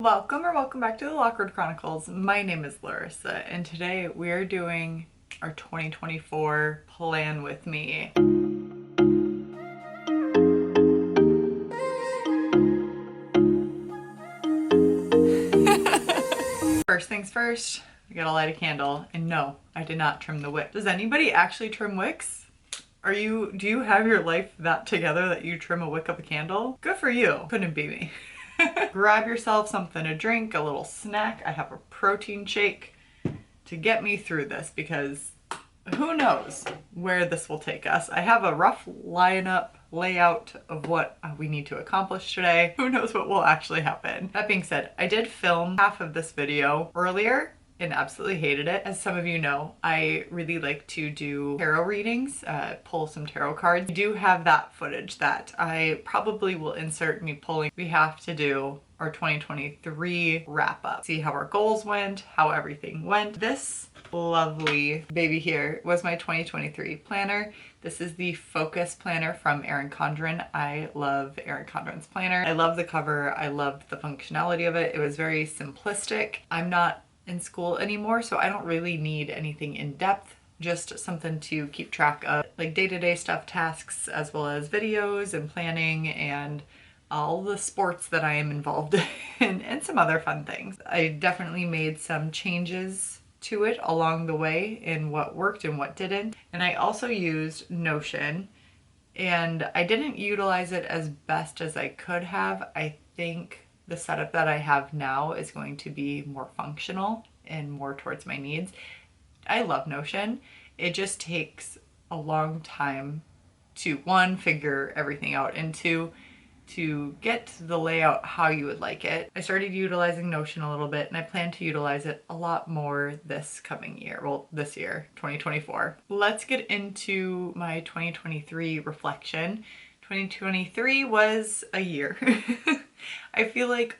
Welcome back to the Lockwood Chronicles. My name is Larissa and today we are doing our 2024 plan with me. First things first, we gotta light a candle, and no, I did not trim the wick. Does anybody actually trim wicks? Do you have your life that together that you trim a wick of a candle? Good for you. Couldn't be me. Grab yourself something to drink, a little snack. I have a protein shake to get me through this because who knows where this will take us. I have a rough layout of what we need to accomplish today. Who knows what will actually happen. That being said, I did film half of this video earlier and absolutely hated it. As some of you know, I really like to do tarot readings, pull some tarot cards. I do have that footage that I probably will insert me pulling. We have to do our 2023 wrap up. See how our goals went, how everything went. This lovely baby here was my 2023 planner. This is the Focus planner from Erin Condren. I love Erin Condren's planner. I love the cover. I loved the functionality of it. It was very simplistic. I'm not in school anymore, so I don't really need anything in depth, just something to keep track of like day-to-day stuff, tasks, as well as videos and planning and all the sports that I am involved in and some other fun things. I definitely made some changes to it along the way in what worked and what didn't. And I also used Notion, and I didn't utilize it as best as I could have. I think the setup that I have now is going to be more functional and more towards my needs. I love Notion. It just takes a long time to, one, figure everything out, and two, to get the layout how you would like it. I started utilizing Notion a little bit, and I plan to utilize it a lot more this coming year. Well, this year, 2024. Let's get into my 2023 reflection. 2023 was a year. I feel like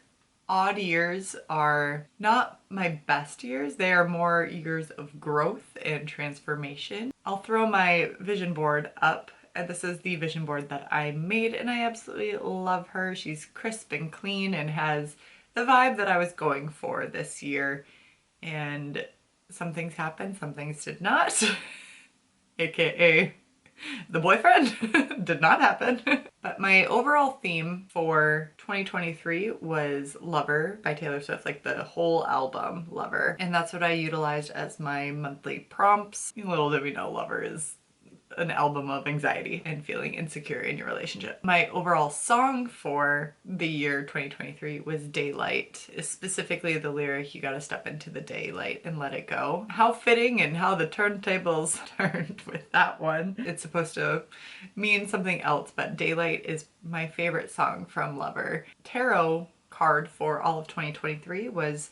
odd years are not my best years. They are more years of growth and transformation. I'll throw my vision board up, and this is the vision board that I made, and I absolutely love her. She's crisp and clean and has the vibe that I was going for this year. And some things happened, some things did not. AKA the boyfriend did not happen. But my overall theme for 2023 was Lover by Taylor Swift, like the whole album Lover. And that's what I utilized as my monthly prompts. Little did we know Lover is an album of anxiety and feeling insecure in your relationship. My overall song for the year 2023 was Daylight, specifically the lyric, "You gotta step into the daylight and let it go." How fitting and how the turntables turned with that one. It's supposed to mean something else, but Daylight is my favorite song from Lover. Tarot card for all of 2023 was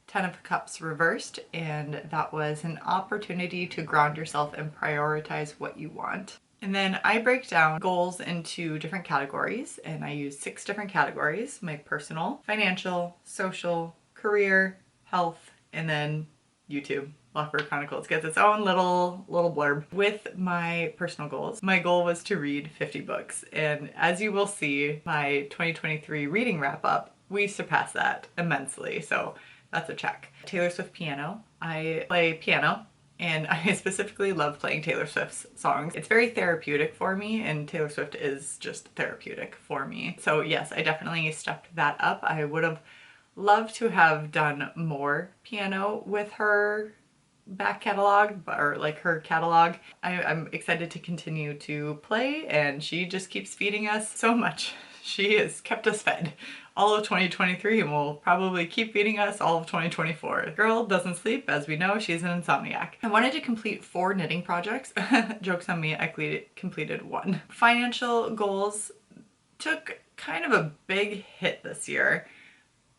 10 of Cups reversed, and that was an opportunity to ground yourself and prioritize what you want. And then I break down goals into different categories, and I use 6 different categories: my personal, financial, social, career, health, and then YouTube. Lockwood Chronicles gets its own little blurb. With my personal goals, my goal was to read 50 books, and as you will see, my 2023 reading wrap up, we surpassed that immensely, so that's a check. Taylor Swift piano. I play piano, and I specifically love playing Taylor Swift's songs. It's very therapeutic for me, and Taylor Swift is just therapeutic for me. So yes, I definitely stepped that up. I would have loved to have done more piano with her back catalog, or like her catalog. I'm excited to continue to play, and she just keeps feeding us so much. She has kept us fed all of 2023 and will probably keep feeding us all of 2024. The girl doesn't sleep, as we know. She's an insomniac. I wanted to complete 4 knitting projects. Joke's on me, I completed 1. Financial goals took kind of a big hit this year.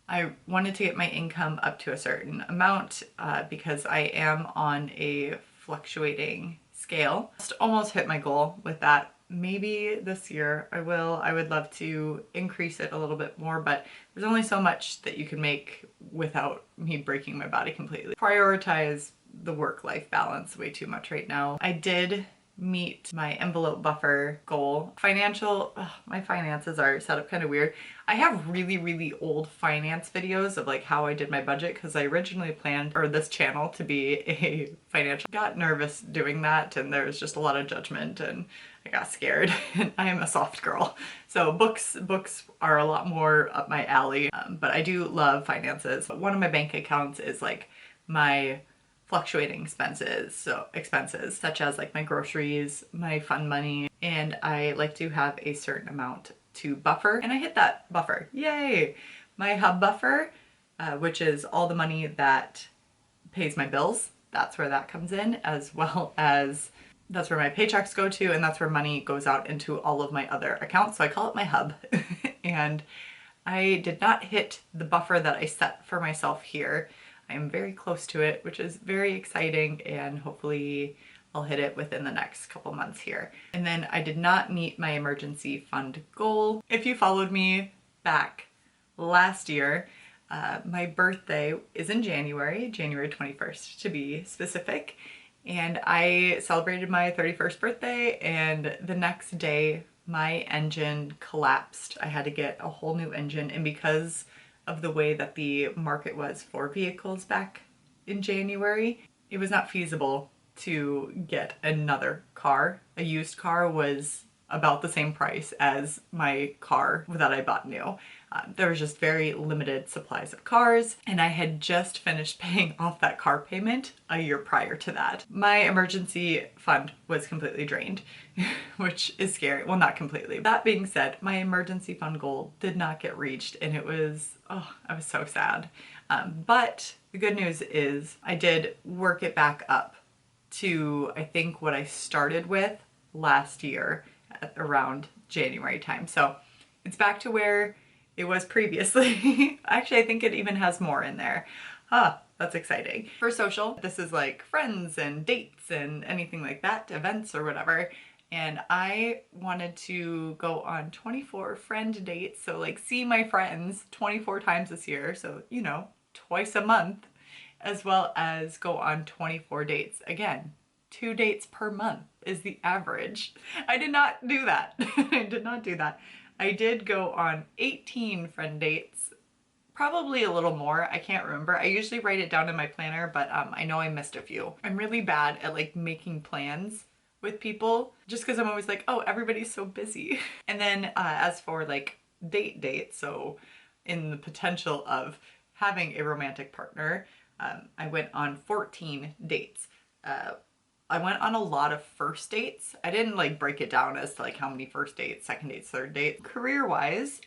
I wanted to get my income up to a certain amount because I am on a fluctuating scale. Just almost hit my goal with that. Maybe this year I will. I would love to increase it a little bit more, but there's only so much that you can make without me breaking my body completely. Prioritize the work-life balance way too much right now. I did meet my envelope buffer goal. My finances are set up kind of weird. I have really, really old finance videos of like how I did my budget because I originally planned for this channel to be a financial. Got nervous doing that and there was just a lot of judgment and I got scared. And I am a soft girl. So books are a lot more up my alley, but I do love finances. One of my bank accounts is like my fluctuating expenses, so expenses such as like my groceries, my fun money, and I like to have a certain amount to buffer, and I hit that buffer. Yay! My hub buffer, which is all the money that pays my bills, that's where that comes in, as well as that's where my paychecks go to, and that's where money goes out into all of my other accounts, so I call it my hub. And I did not hit the buffer that I set for myself here. I am very close to it, which is very exciting, and hopefully I'll hit it within the next couple months here. And then I did not meet my emergency fund goal. If you followed me back last year, my birthday is in January 21st to be specific, and I celebrated my 31st birthday, and the next day my engine collapsed. I had to get a whole new engine, and because of the way that the market was for vehicles back in January, it was not feasible to get another car. A used car was about the same price as my car that I bought new. There was just very limited supplies of cars, and I had just finished paying off that car payment a year prior to that. My emergency fund was completely drained, which is scary. Well, not completely. That being said, my emergency fund goal did not get reached, and it was, oh, I was so sad. But the good news is I did work it back up to, I think, what I started with last year at around January time. So it's back to where it was previously. Actually, I think it even has more in there. That's exciting. For social, this is like friends and dates and anything like that, events or whatever. And I wanted to go on 24 friend dates. So like see my friends 24 times this year. So, you know, twice a month, as well as go on 24 dates. Again, 2 dates per month is the average. I did not do that. I did not do that. I did go on 18 friend dates, probably a little more. I can't remember. I usually write it down in my planner, but I know I missed a few. I'm really bad at like making plans with people just because I'm always like, oh, everybody's so busy. And then as for like dates, so in the potential of having a romantic partner, I went on 14 dates. I went on a lot of first dates. I didn't like break it down as to like how many first dates, second dates, third dates. Career-wise,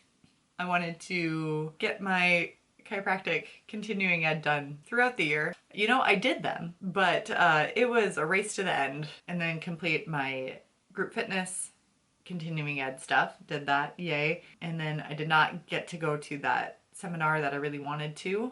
I wanted to get my chiropractic continuing ed done throughout the year. You know, I did them, but it was a race to the end, and then complete my group fitness continuing ed stuff. Did that, yay. And then I did not get to go to that seminar that I really wanted to,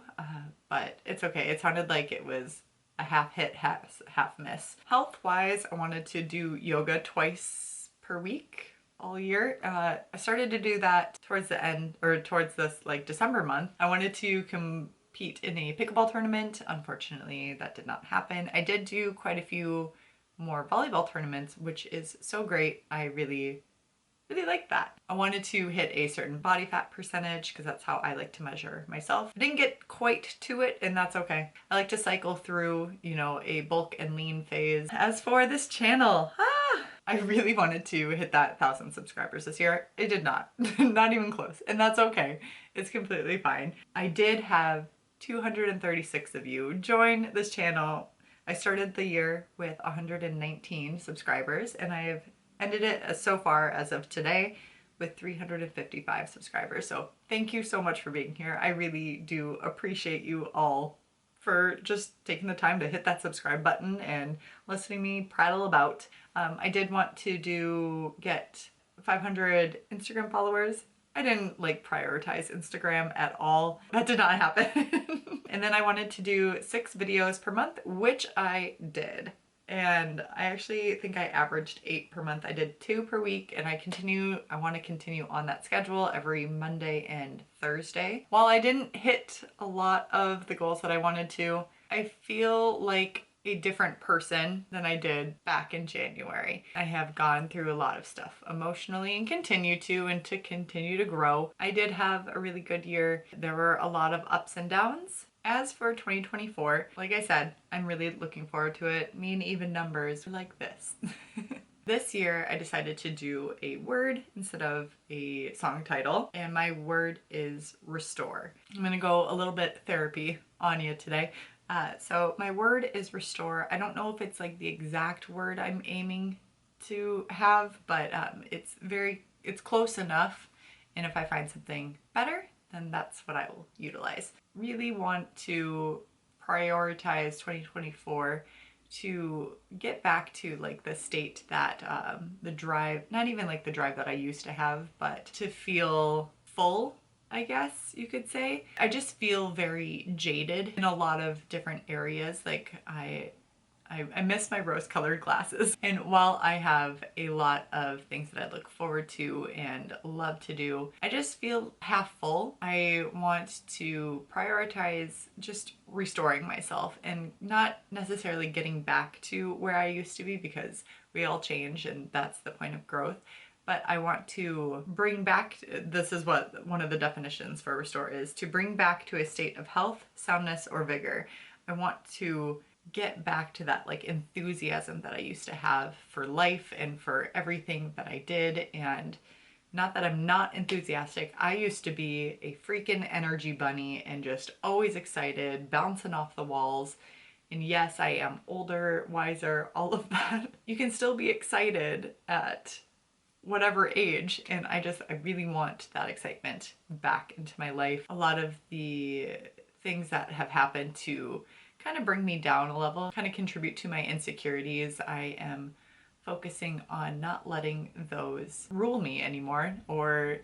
but it's okay. It sounded like it was a half hit, half miss. Health-wise, I wanted to do yoga twice per week all year. I started to do that towards the end, or towards this like December month. I wanted to compete in a pickleball tournament. Unfortunately, that did not happen. I did do quite a few more volleyball tournaments, which is so great. I really like that. I wanted to hit a certain body fat percentage because that's how I like to measure myself. I didn't get quite to it, and that's okay. I like to cycle through, you know, a bulk and lean phase. As for this channel, I really wanted to hit that 1,000 subscribers this year. It did not, not even close, and that's okay. It's completely fine. I did have 236 of you join this channel. I started the year with 119 subscribers, and I have ended it so far as of today with 355 subscribers. So thank you so much for being here. I really do appreciate you all for just taking the time to hit that subscribe button and listening to me prattle about. I did want to get 500 Instagram followers. I didn't like prioritize Instagram at all. That did not happen. And then I wanted to do 6 videos per month, which I did. And I actually think I averaged 8 per month. I did 2 per week, and I want to continue on that schedule every Monday and Thursday. While I didn't hit a lot of the goals that I wanted to, I feel like a different person than I did back in January. I have gone through a lot of stuff emotionally and continue to grow. I did have a really good year. There were a lot of ups and downs. As for 2024, like I said, I'm really looking forward to it. Me and even numbers are like this. This year I decided to do a word instead of a song title, and my word is restore. I'm gonna go a little bit therapy on you today. So my word is restore. I don't know if it's like the exact word I'm aiming to have, but it's close enough, and if I find something better, then that's what I will utilize. Really want to prioritize 2024 to get back to like the state that the drive, not even like the drive that I used to have, but to feel full, I guess you could say. I just feel very jaded in a lot of different areas. Like I miss my rose-colored glasses. And while I have a lot of things that I look forward to and love to do, I just feel half full. I want to prioritize just restoring myself and not necessarily getting back to where I used to be, because we all change and that's the point of growth. But I want to bring back, this is what one of the definitions for restore is, to bring back to a state of health, soundness, or vigor. I want to get back to that like enthusiasm that I used to have for life and for everything that I did. And not that I'm not enthusiastic, I used to be a freaking energy bunny and just always excited, bouncing off the walls. And yes, I am older, wiser, all of that. You can still be excited at whatever age, and I really want that excitement back into my life. A lot of the things that have happened to kind of bring me down a level kind of contribute to my insecurities. I am focusing on not letting those rule me anymore, or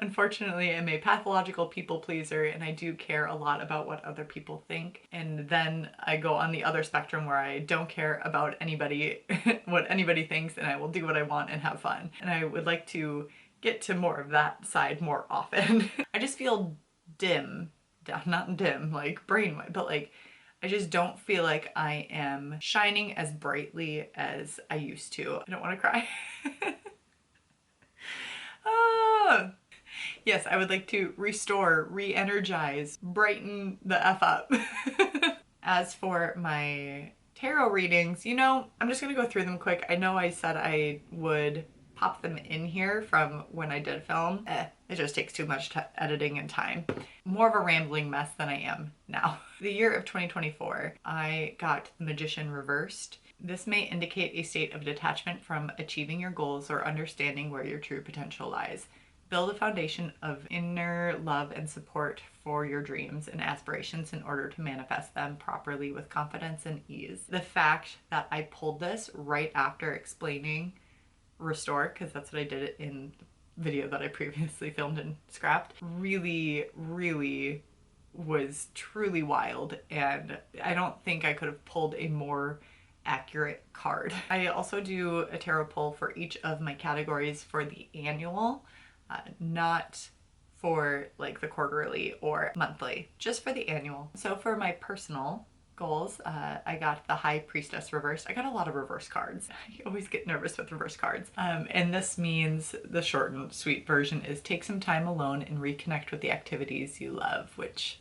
unfortunately I'm a pathological people pleaser and I do care a lot about what other people think. And then I go on the other spectrum where I don't care about anybody, what anybody thinks, and I will do what I want and have fun. And I would like to get to more of that side more often. I just feel dim, not dim like brain, but like I just don't feel like I am shining as brightly as I used to. I don't want to cry. Yes, I would like to restore, re-energize, brighten the F up. As for my tarot readings, you know, I'm just gonna go through them quick. I know I said I would pop them in here from when I did film. It just takes too much editing and time. More of a rambling mess than I am now. The year of 2024, I got the Magician reversed. This may indicate a state of detachment from achieving your goals or understanding where your true potential lies. Build a foundation of inner love and support for your dreams and aspirations in order to manifest them properly with confidence and ease. The fact that I pulled this right after explaining restore, because that's what I did in the video that I previously filmed and scrapped, really was truly wild, and I don't think I could have pulled a more accurate card. I also do a tarot pull for each of my categories for the annual, not for like the quarterly or monthly, just for the annual. So for my personal goals, I got the High Priestess reversed. I got a lot of reverse cards. I always get nervous with reverse cards. And this means, the short and sweet version is, take some time alone and reconnect with the activities you love, which,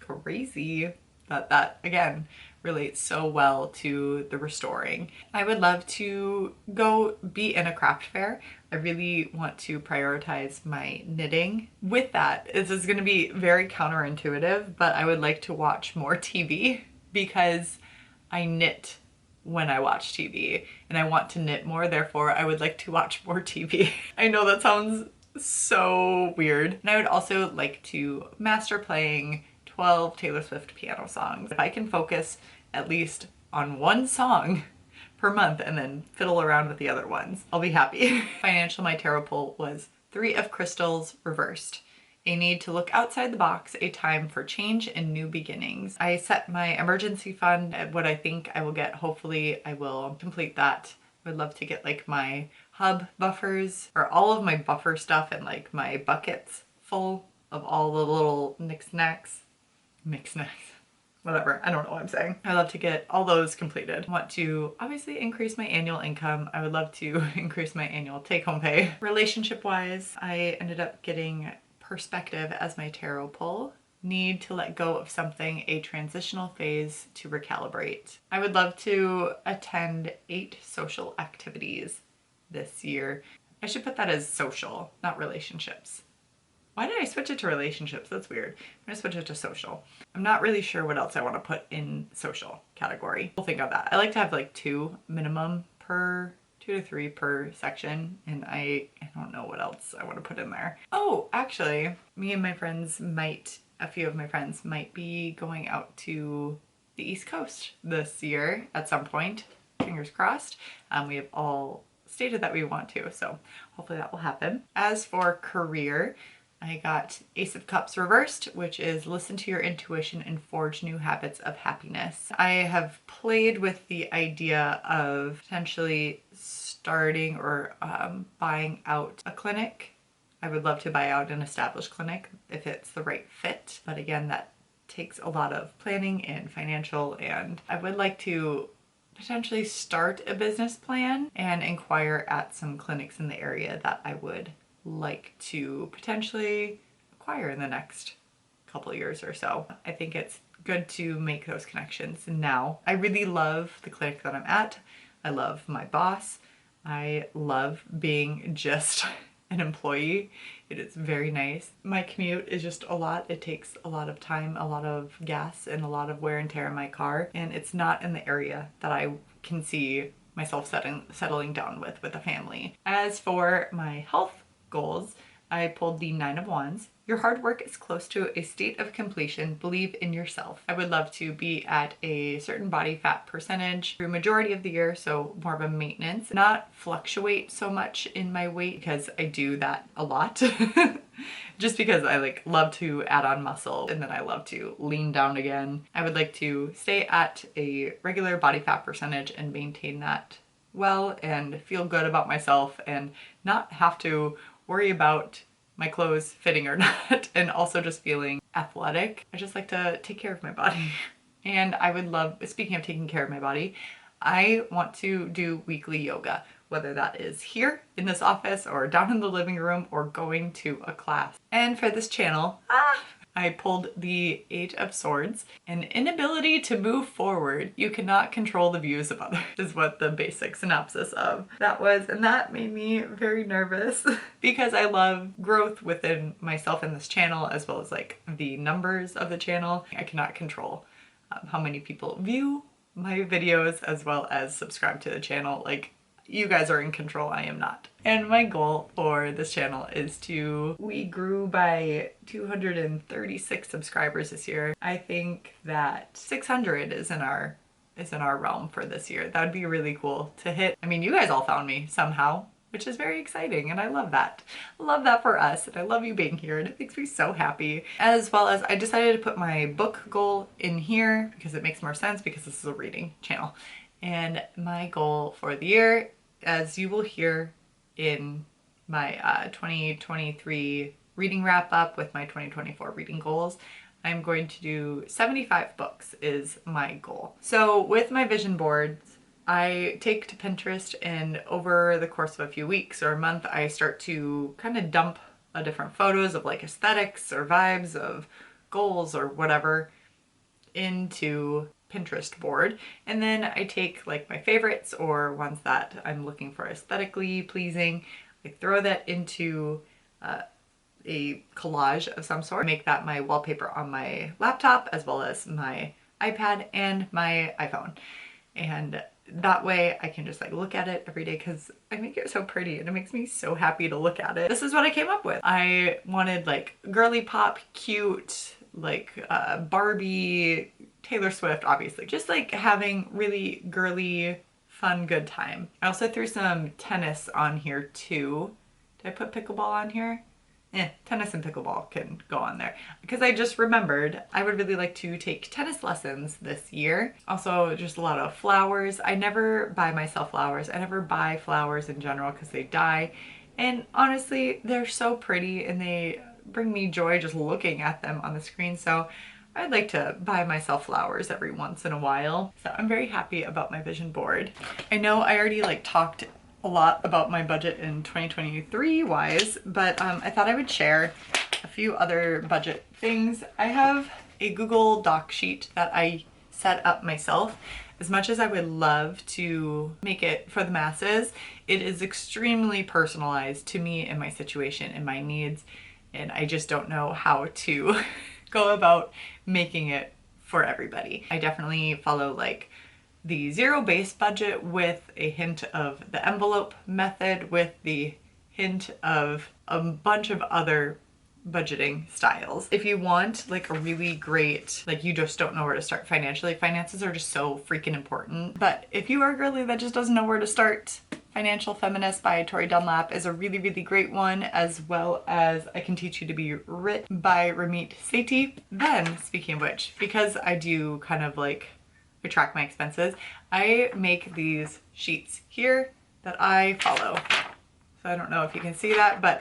crazy that again relates so well to the restoring. I would love to go be in a craft fair. I really want to prioritize my knitting. With that, this is going to be very counterintuitive, but I would like to watch more TV because I knit when I watch TV and I want to knit more, therefore I would like to watch more TV. I know that sounds so weird. And I would also like to master playing 12 Taylor Swift piano songs. If I can focus at least on one song per month and then fiddle around with the other ones, I'll be happy. Financial, my tarot pull was 3 of Crystals reversed. A need to look outside the box, a time for change and new beginnings. I set my emergency fund at what I think I will get. Hopefully I will complete that. I would love to get like my hub buffers, or all of my buffer stuff, and like my buckets full of all the little knickknacks. whatever. I don't know what I'm saying. I love to get all those completed. I want to obviously increase my annual income. I would love to increase my annual take-home pay. Relationship wise, I ended up getting perspective as my tarot pull. Need to let go of something, a transitional phase to recalibrate. I would love to attend 8 social activities this year. I should put that as social, not relationships. Why did I switch it to relationships? That's weird. I'm gonna switch it to social. I'm not really sure what else I want to put in social category. We'll think of that. I like to have like 2 minimum per, 2 to 3 per section, and I don't know what else I want to put in there. Oh, actually, me and my friends a few of my friends might be going out to the East Coast this year at some point. Fingers crossed. We have all stated that we want to, so hopefully that will happen. As for career, I got Ace of Cups reversed, which is listen to your intuition and forge new habits of happiness. I have played with the idea of potentially starting or buying out a clinic. I would love to buy out an established clinic if it's the right fit, but again, that takes a lot of planning and financial, and I would like to potentially start a business plan and inquire at some clinics in the area that I would like to potentially acquire in the next couple of years or so. I think it's good to make those connections now. I really love the clinic that I'm at. I love my boss. I love being just an employee. It is very nice. My commute is just a lot. It takes a lot of time, a lot of gas, and a lot of wear and tear in my car, and it's not in the area that I can see myself settling down with a family. As for my health goals, I pulled the 9 of Wands. Your hard work is close to a state of completion. Believe in yourself. I would love to be at a certain body fat percentage through majority of the year, so more of a maintenance. Not fluctuate so much in my weight because I do that a lot. Just because I love to add on muscle and then I love to lean down again. I would like to stay at a regular body fat percentage and maintain that well and feel good about myself and not have to worry about my clothes fitting or not, and also just feeling athletic. I just like to take care of my body. And I would love, speaking of taking care of my body, I want to do weekly yoga, whether that is here in this office or down in the living room or going to a class. And for this channel, I pulled the 8 of Swords. An inability to move forward. You cannot control the views of others is what the basic synopsis of that was. And that made me very nervous because I love growth within myself in this channel as well as the numbers of the channel. I cannot control how many people view my videos as well as subscribe to the channel. You guys are in control, I am not. And my goal for this channel is we grew by 236 subscribers this year. I think that 600 is in our realm for this year. That would be really cool to hit. I mean, you guys all found me somehow, which is very exciting, and I love that. I love that for us, and I love you being here, and it makes me so happy. As well as I decided to put my book goal in here because it makes more sense because this is a reading channel. And my goal for the year, as you will hear in my 2023 reading wrap up with my 2024 reading goals, I'm going to do 75 books is my goal. So with my vision boards, I take to Pinterest, and over the course of a few weeks or a month, I start to kind of dump different photos of aesthetics or vibes of goals or whatever into Pinterest board, and then I take my favorites or ones that I'm looking for aesthetically pleasing, throw that into a collage of some sort, make that my wallpaper on my laptop as well as my iPad and my iPhone, and that way I can just look at it every day because I make it so pretty and it makes me so happy to look at it. This is what I came up with. I wanted girly pop, cute, Barbie, Taylor Swift, obviously. Just having really girly, fun, good time. I also threw some tennis on here too. Did I put pickleball on here? Tennis and pickleball can go on there because I just remembered I would really like to take tennis lessons this year. Also, just a lot of flowers. I never buy myself flowers. I never buy flowers in general because they die. And honestly, they're so pretty and they bring me joy just looking at them on the screen. So I'd like to buy myself flowers every once in a while. So I'm very happy about my vision board. I know I already like talked a lot about my budget in 2023 wise, but I thought I would share a few other budget things. I have a Google Doc sheet that I set up myself. As much as I would love to make it for the masses, it is extremely personalized to me and my situation and my needs, and I just don't know how to go about making it for everybody. I definitely follow like the zero-based budget with a hint of the envelope method with the hint of a bunch of other budgeting styles. If you want like a really great, like you just don't know where to start financially, finances are just so freaking important. But if you are a girly that just doesn't know where to start, Financial Feminist by Tori Dunlap is a really, really great one, as well as I Can Teach You to Be Rich by Ramit Sethi. Then, speaking of which, because I do kind of like, I track my expenses, I make these sheets here that I follow. So I don't know if you can see that, but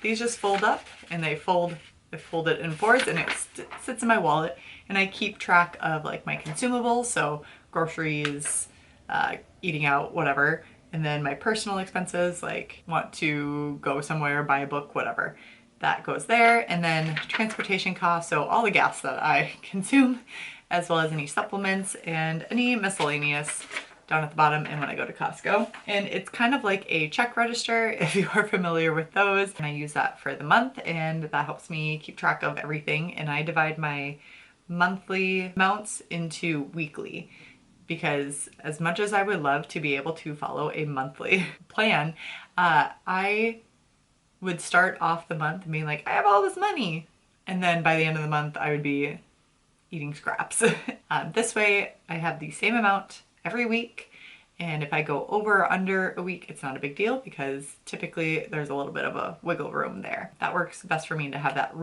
these just fold up and they fold it in fours, and it sits in my wallet, and I keep track of like my consumables, so groceries, eating out, whatever, and then my personal expenses, like want to go somewhere, buy a book, whatever, that goes there, and then transportation costs, so all the gas that I consume, as well as any supplements and any miscellaneous down at the bottom, and when I go to Costco. And it's kind of like a check register if you are familiar with those. And I use that for the month, and that helps me keep track of everything. And I divide my monthly amounts into weekly, because as much as I would love to be able to follow a monthly plan, I would start off the month being like, I have all this money. And then by the end of the month, I would be eating scraps. This way I have the same amount every week, and if I go over or under a week, it's not a big deal, because typically there's a little bit of a wiggle room there. That works best for me to have that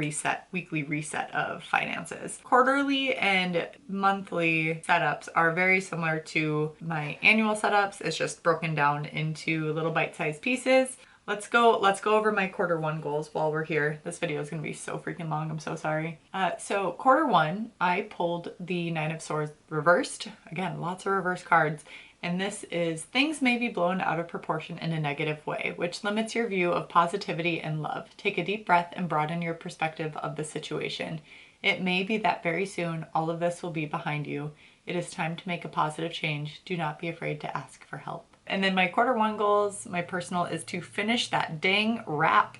weekly reset of finances. Quarterly and monthly setups are very similar to my annual setups. It's just broken down into little bite-sized pieces. Let's go over my quarter one goals while we're here. This video is gonna be so freaking long, I'm so sorry. So quarter one, I pulled the Nine of Swords reversed. Again, lots of reverse cards. And this is, things may be blown out of proportion in a negative way, which limits your view of positivity and love. Take a deep breath and broaden your perspective of the situation. It may be that very soon all of this will be behind you. It is time to make a positive change. Do not be afraid to ask for help. And then my quarter one goals, my personal, is to finish that dang wrap,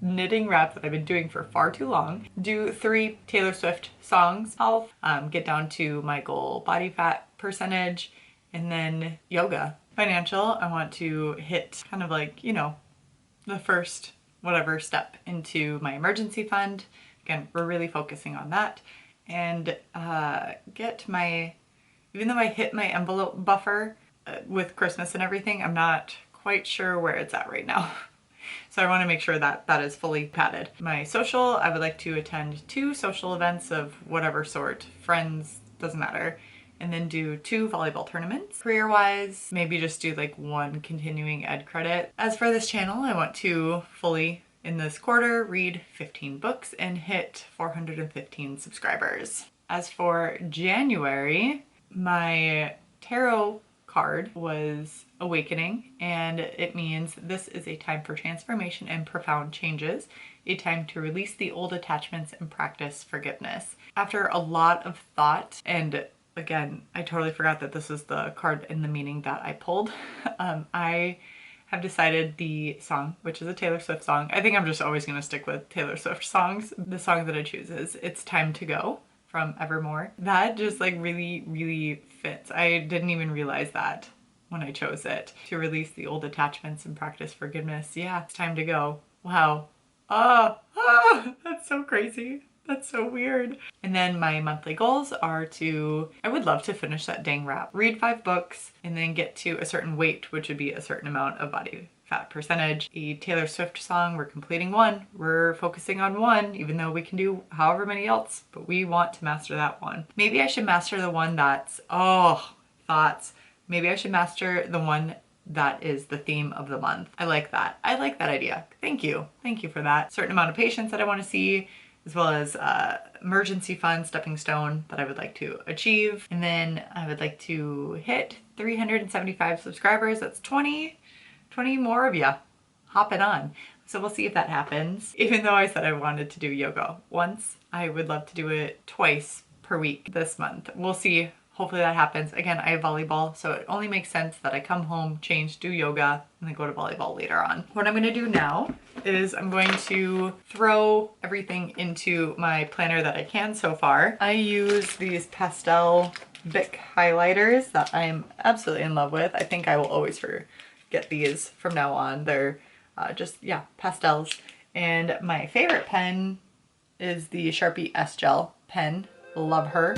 knitting wrap that I've been doing for far too long. Do 3 Taylor Swift songs, health, get down to my goal body fat percentage, and then yoga. Financial, I want to hit kind of like, you know, the first whatever step into my emergency fund. Again, we're really focusing on that. And get my, even though I hit my envelope buffer, with Christmas and everything, I'm not quite sure where it's at right now. So I want to make sure that that is fully padded. My social, I would like to attend 2 social events of whatever sort, friends, doesn't matter, and then do 2 volleyball tournaments. Career-wise, maybe just do like 1 continuing ed credit. As for this channel, I want to fully, in this quarter, read 15 books and hit 415 subscribers. As for January, my tarot card was Awakening, and it means this is a time for transformation and profound changes, a time to release the old attachments and practice forgiveness. After a lot of thought, and again, I totally forgot that this is the card in the meaning that I pulled, I have decided the song, which is a Taylor Swift song, I think I'm just always gonna stick with Taylor Swift songs. The song that I choose is It's Time to Go from Evermore. That just like really, really fits. I didn't even realize that when I chose it. To release the old attachments and practice forgiveness. Yeah, it's time to go. Wow. Oh, that's so crazy. That's so weird. And then my monthly goals are to, I would love to finish that dang wrap. Read 5 books and then get to a certain weight, which would be a certain amount of body fat percentage. A Taylor Swift song, we're completing 1. We're focusing on 1, even though we can do however many else, but we want to master that one. Maybe I should master the one that's, thoughts. Maybe I should master the one that is the theme of the month. I like that. I like that idea. Thank you. Thank you for that. Certain amount of patients that I want to see, as well as emergency fund, stepping stone that I would like to achieve. And then I would like to hit 375 subscribers. That's 20 more of you hopping on. So we'll see if that happens. Even though I said I wanted to do yoga once, I would love to do it twice per week this month. We'll see. Hopefully that happens. Again, I have volleyball, so it only makes sense that I come home, change, do yoga, and then go to volleyball later on. What I'm gonna do now is I'm going to throw everything into my planner that I can so far. I use these pastel Bic highlighters that I'm absolutely in love with. I think I will always get these from now on. They're just, yeah, pastels. And my favorite pen is the Sharpie S-Gel pen. Love her.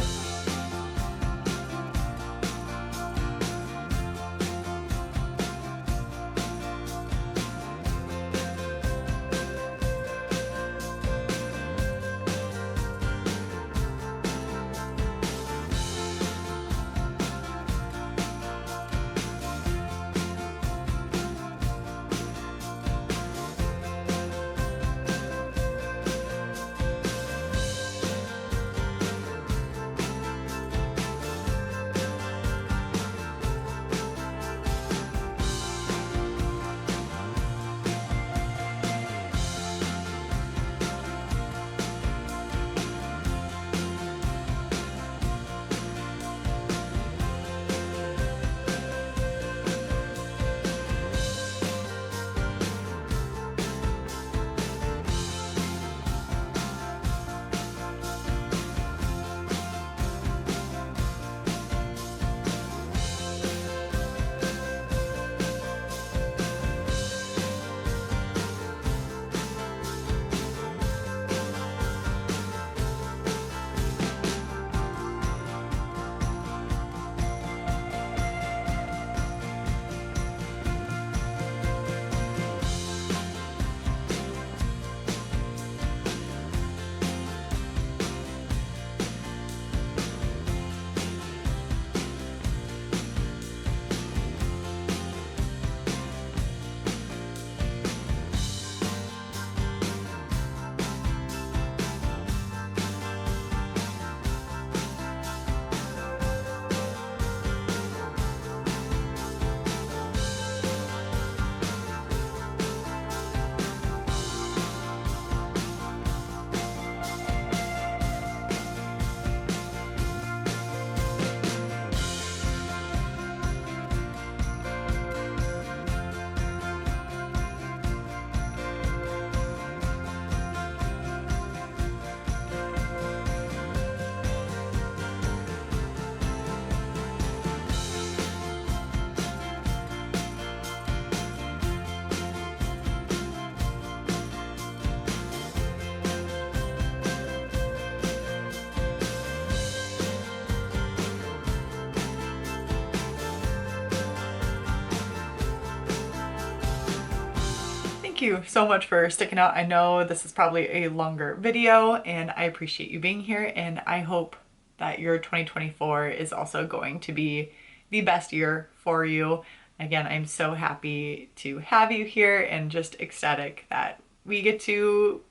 You so much for sticking out. I know this is probably a longer video and I appreciate you being here, and I hope that your 2024 is also going to be the best year for you. Again, I'm so happy to have you here and just ecstatic that we get to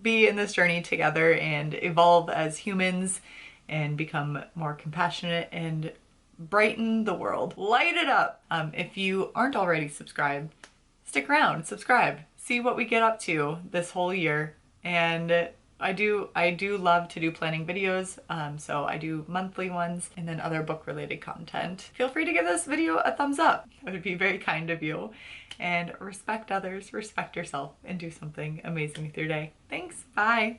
be in this journey together and evolve as humans and become more compassionate and brighten the world. Light it up. If you aren't already subscribed, stick around, subscribe. See what we get up to this whole year. And I do love to do planning videos, so I do monthly ones and then other book related content. Feel free to give this video a thumbs up. That would be very kind of you. And respect others, respect yourself, and do something amazing with your day. Thanks, bye.